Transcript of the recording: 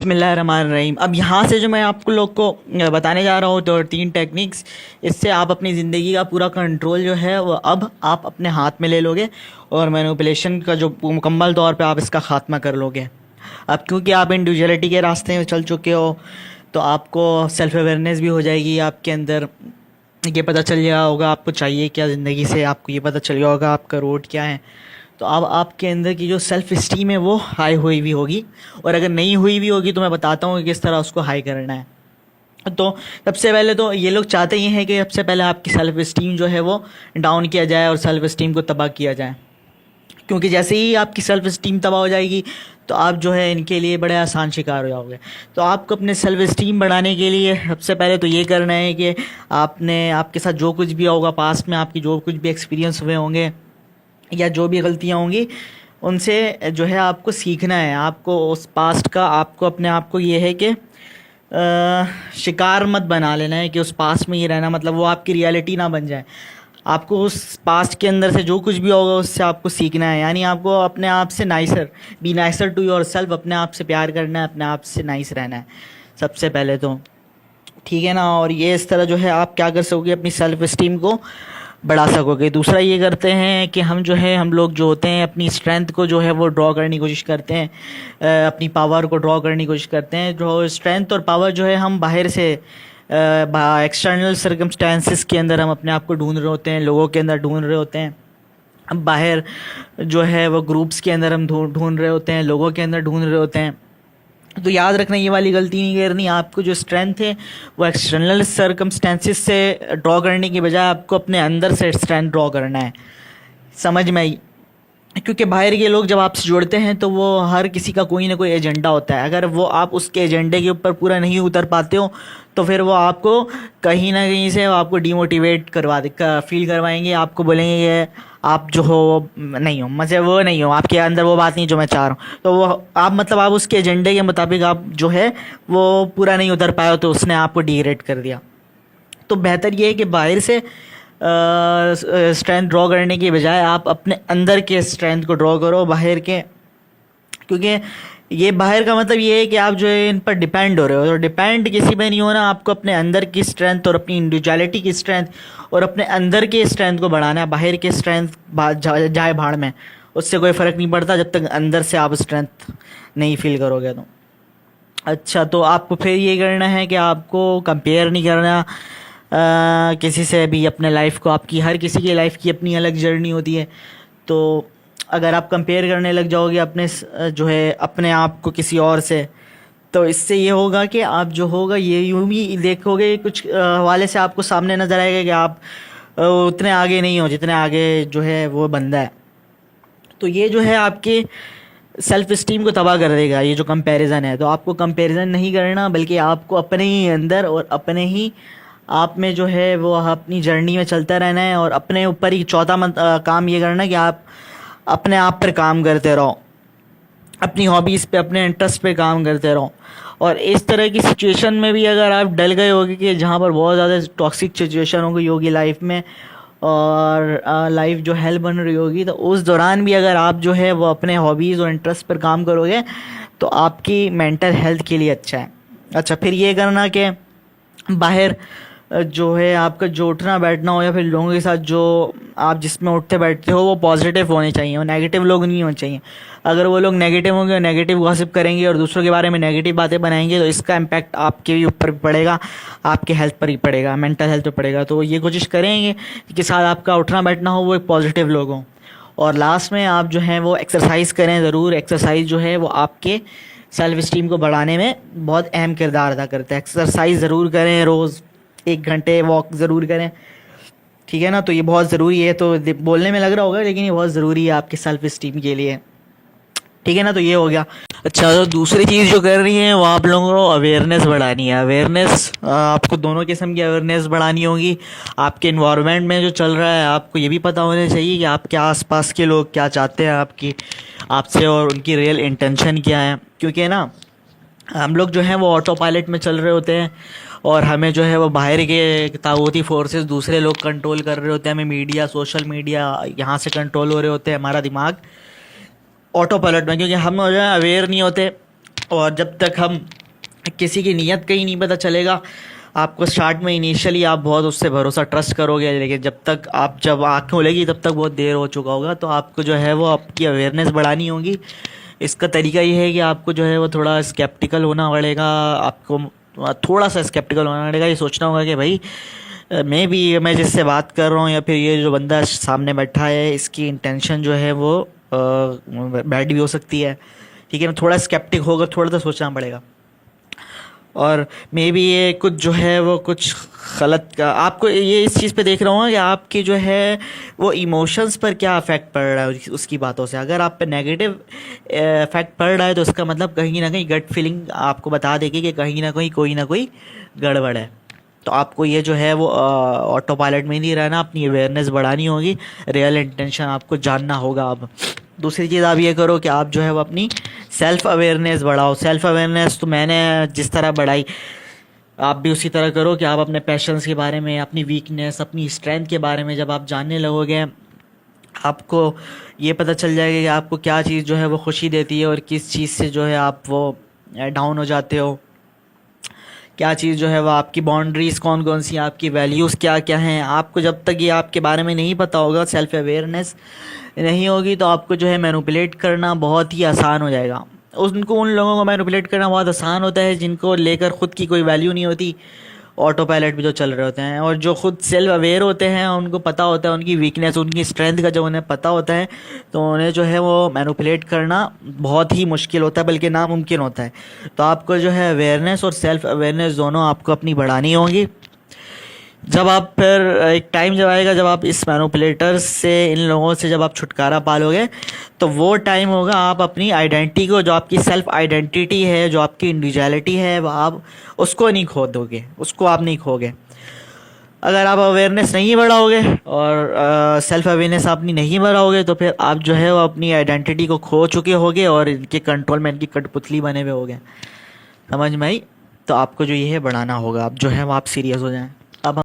बिस्मिल्लाहिर्रहमानिर्रहीम। अब यहाँ से जो मैं आपको लोग को बताने जा रहा हूँ तो 3 टेक्निक्स, इससे आप अपनी ज़िंदगी का पूरा कंट्रोल जो है वो अब आप अपने हाथ में ले लोगे और मैनिपुलेशन का जो मुकम्मल तौर पे आप इसका ख़ात्मा कर लोगे। अब क्योंकि आप इंडिविजुअलिटी के रास्ते में चल चुके हो तो आपको सेल्फ अवेयरनेस भी हो जाएगी आपके अंदर। ये पता चल गया होगा आपको चाहिए क्या ज़िंदगी से, आपको ये पता चल गया होगा आपका रोड क्या है। तो अब आपके अंदर की जो सेल्फ़ इस्टीम है वो हाई हुई भी होगी, और अगर नहीं हुई भी होगी तो मैं बताता हूँ कि किस तरह उसको हाई करना है। तो सबसे पहले तो ये लोग चाहते ही हैं कि सबसे पहले आपकी सेल्फ़ इस्टीम जो है वो डाउन किया जाए और सेल्फ़ इस्टीम को तबाह किया जाए, क्योंकि जैसे ही आपकी सेल्फ़ इस्टीम तबाह हो जाएगी तो आप जो है इनके लिए बड़े आसान शिकार हो जाओगे। तो आपको अपने सेल्फ़ इस्टीम बढ़ाने के लिए सबसे पहले तो ये करना है कि आपने आपके साथ जो कुछ भी होगा पास्ट में, आपकी जो कुछ भी एक्सपीरियंस हुए होंगे या जो भी गलतियाँ होंगी, उनसे जो है आपको सीखना है। आपको उस पास्ट का आपको अपने आप को ये है कि शिकार मत बना लेना है कि उस पास्ट में ये रहना मतलब वो आपकी रियलिटी ना बन जाए। आपको उस पास्ट के अंदर से जो कुछ भी होगा उससे आपको सीखना है, यानी आपको अपने आप से be nicer to yourself, अपने आप से प्यार करना है, अपने आप से नाइस रहना है सबसे पहले तो, ठीक है ना। और ये इस तरह जो है आप क्या कर सकोगे, अपनी सेल्फ इस्टीम को बढ़ा सकोगे। दूसरा ये करते हैं कि हम लोग जो होते हैं अपनी स्ट्रेंथ को जो है वो ड्रॉ करने की कोशिश करते हैं, अपनी पावर को ड्रॉ करने की कोशिश करते हैं। जो स्ट्रेंथ और पावर जो है हम बाहर से एक्सटर्नल सर्कमस्टेंसेस के अंदर हम अपने आप को ढूंढ रहे होते हैं, लोगों के अंदर ढूंढ रहे होते हैं। अब बाहर जो है वो ग्रुप्स के अंदर हम ढूंढ रहे होते हैं, लोगों के अंदर ढूंढ रहे होते हैं। तो याद रखना ये वाली गलती नहीं करनी। आपको जो स्ट्रेंथ है वो एक्सटर्नल सर्कमस्टेंसेस से ड्रॉ करने की बजाय आपको अपने अंदर से स्ट्रेंथ ड्रॉ करना है, समझ में आई। क्योंकि बाहर के लोग जब आपसे जुड़ते हैं तो वो हर किसी का कोई ना कोई एजेंडा होता है। अगर वो आप उसके एजेंडे के ऊपर पूरा नहीं उतर पाते हो तो फिर वो आपको कहीं ना कहीं से आपको डिमोटिवेट फील करवाएंगे। आपको बोलेंगे ये आप जो हो नहीं हो, मुझे वो नहीं हो, आपके अंदर वो बात नहीं जो मैं चाह रहा हूँ। तो वो आप मतलब आप उसके एजेंडे के मुताबिक आप जो है वो पूरा नहीं उतर पाए हो तो उसने आपको डिग्रेड कर दिया। तो बेहतर ये है कि बाहर से स्ट्रेंथ ड्रॉ करने की बजाय आप अपने अंदर के स्ट्रेंथ को ड्रॉ करो बाहर के, क्योंकि ये बाहर का मतलब ये है कि आप जो है इन पर डिपेंड हो रहे हो। तो डिपेंड किसी पे नहीं होना, आपको अपने अंदर की स्ट्रेंथ और अपनी इंडिविजुअलिटी की स्ट्रेंथ और अपने अंदर के स्ट्रेंथ को बढ़ाना है। बाहर के स्ट्रेंथ जाए भाड़ में, उससे कोई फ़र्क नहीं पड़ता जब तक अंदर से आप स्ट्रेंथ नहीं फील करोगे तो। अच्छा, तो आपको फिर ये करना है कि आपको कंपेयर नहीं करना किसी से भी अपने लाइफ को। आपकी हर किसी की लाइफ की अपनी अलग जर्नी होती है। तो अगर आप कंपेयर करने लग जाओगे जो है अपने आप को किसी और से, तो इससे ये होगा कि आप जो होगा ये यूं भी देखोगे कुछ हवाले से आपको सामने नज़र आएगा कि आप उतने आगे नहीं हो जितने आगे जो है वो बंदा है। तो ये जो है आपके सेल्फ इस्टीम को तबाह कर देगा ये जो कंपैरिजन है। तो आपको कंपैरिजन नहीं करना, बल्कि आपको अपने ही अंदर और अपने ही आप में जो है वो अपनी जर्नी में चलता रहना है। और अपने ऊपर ही चौथा काम ये करना है कि आप अपने आप पर काम करते रहो, अपनी हॉबीज़ पे, अपने इंटरेस्ट पे काम करते रहो। और इस तरह की सिचुएशन में भी अगर आप डल गए होगे कि जहाँ पर बहुत ज़्यादा टॉक्सिक सिचुएशन हो गई होगी लाइफ में और लाइफ जो हेल बन रही होगी, तो उस दौरान भी अगर आप जो है वो अपने हॉबीज़ और इंटरेस्ट पर काम करोगे तो आपकी मेंटल हेल्थ के लिए अच्छा है। अच्छा, फिर ये करना कि बाहर जो है आपका जो उठना बैठना हो या फिर लोगों के साथ जो आप जिसमें उठते बैठते हो वो पॉजिटिव होने चाहिए, और नेगेटिव लोग नहीं होने चाहिए। अगर वो लोग नेगेटिव होंगे और नेगेटिव गॉसिप करेंगे और दूसरों के बारे में नेगेटिव बातें बनाएंगे तो इसका इम्पैक्ट आपके भी ऊपर भी पड़ेगा, आपके हेल्थ पर ही पड़ेगा, मेंटल हेल्थ पर पड़ेगा। तो ये कोशिश करेंगे कि साथ आपका उठना बैठना हो वो एक पॉजिटिव लोग हों। और लास्ट में आप जो हैं वो एक्सरसाइज करें ज़रूर। एक्सरसाइज जो है वो आपके सेल्फ स्टीम को बढ़ाने में बहुत अहम किरदार अदा करता है। एक्सरसाइज ज़रूर करें, रोज़ 1 घंटे वॉक ज़रूर करें, ठीक है ना। तो ये बहुत ज़रूरी है। तो बोलने में लग रहा होगा लेकिन ये बहुत ज़रूरी है आपके सेल्फ स्टीम के लिए, ठीक है ना। तो ये हो गया। अच्छा, तो दूसरी चीज़ जो कर रही है वो आप लोगों को अवेयरनेस बढ़ानी है। अवेयरनेस आपको दोनों किस्म की अवेयरनेस बढ़ानी होगी। आपके इन्वायरमेंट में जो चल रहा है आपको ये भी पता होना चाहिए कि आपके आसपास के लोग क्या चाहते हैं आपसे और उनकी रियल इंटेंशन क्या है। क्योंकि ना हम लोग जो हैं वो ऑटो पायलट में चल रहे होते हैं और हमें जो है वो बाहर के तागूती फोर्सेस दूसरे लोग कंट्रोल कर रहे होते हैं। हमें मीडिया, सोशल मीडिया यहाँ से कंट्रोल हो रहे होते हैं, हमारा दिमाग ऑटो पायलट में, क्योंकि हम जो है अवेयर नहीं होते और जब तक हम किसी की नीयत का ही नहीं पता चलेगा, आपको स्टार्ट में इनिशियली आप बहुत उससे भरोसा ट्रस्ट करोगे, लेकिन जब आँखें खुलेगी तब तक बहुत देर हो चुका होगा। तो आपको जो है वो आपकी अवेयरनेस बढ़ानी होगी। इसका तरीका ये है कि आपको जो है वो थोड़ा स्केप्टिकल होना पड़ेगा, आपको थोड़ा सा स्केप्टिकल होना पड़ेगा। ये सोचना होगा कि भाई मैं जिससे बात कर रहा हूँ या फिर ये जो बंदा सामने बैठा है, इसकी इंटेंशन जो है वो बैड भी हो सकती है, ठीक है ना। थोड़ा स्केप्टिक होकर थोड़ा सा सोचना पड़ेगा। और मे बी ये कुछ जो है वो कुछ गलत का आपको ये इस चीज़ पे देख रहा हूँ कि आपकी जो है वो इमोशंस पर क्या अफेक्ट पड़ रहा है उसकी बातों से। अगर आप पे नेगेटिव इफेक्ट पड़ रहा है तो उसका मतलब कहीं ना कहीं गट फीलिंग आपको बता देगी कि कहीं ना कहीं कोई ना कोई गड़बड़ है। तो आपको ये जो है वो ऑटो पायलट में नहीं रहना, अपनी अवेयरनेस बढ़ानी होगी, रियल इंटेंशन आपको जानना होगा। अब दूसरी चीज़ आप ये करो कि आप जो है वो अपनी सेल्फ़ अवेयरनेस बढ़ाओ। सेल्फ़ अवेयरनेस तो मैंने जिस तरह बढ़ाई, आप भी उसी तरह करो कि आप अपने पैशंस के बारे में, अपनी वीकनेस, अपनी स्ट्रेंथ के बारे में जब आप जानने लगोगे, आपको ये पता चल जाएगा कि आपको क्या चीज़ जो है वो खुशी देती है और किस चीज़ से जो है आप वो डाउन हो जाते हो। क्या चीज़ जो है वो आपकी बाउंड्रीज़ कौन कौन सी, आपकी वैल्यूज़ क्या क्या हैं। आपको जब तक ये आपके बारे में नहीं पता होगा, सेल्फ़ अवेयरनेस नहीं होगी, तो आपको जो है मैनिपुलेट करना बहुत ही आसान हो जाएगा। उन लोगों को मैनिपुलेट करना बहुत आसान होता है जिनको लेकर ख़ुद की कोई वैल्यू नहीं होती, ऑटो पायलट भी जो चल रहे होते हैं। और जो खुद सेल्फ अवेयर होते हैं, उनको पता होता है उनकी वीकनेस, उनकी स्ट्रेंथ का जब उन्हें पता होता है, तो उन्हें जो है वो मैनिपुलेट करना बहुत ही मुश्किल होता है, बल्कि नामुमकिन होता है। तो आपको जो है अवेयरनेस और सेल्फ अवेयरनेस दोनों आपको अपनी बढ़ानी होंगी। जब आप फिर एक टाइम जब आएगा जब आप इस मैनिपुलेटर्स से, इन लोगों से जब आप छुटकारा पालोगे, तो वो टाइम होगा आप अपनी आइडेंटिटी को, जो आपकी सेल्फ आइडेंटिटी है, जो आपकी इंडिविजुअलिटी है, वो आप उसको नहीं खो दोगे, उसको आप नहीं खोगे। अगर आप अवेयरनेस नहीं बढ़ाओगे और सेल्फ अवेयरनेस अपनी नहीं बढ़ाओगे, तो फिर आप जो है वो अपनी आइडेंटिटी को खो चुके होगे और इनके कंट्रोल में, इनकी कठपुतली बने हुए होगे। समझ में आई? तो आपको जो ये है बढ़ाना होगा, आप जो है वो आप सीरियस हो जाएं।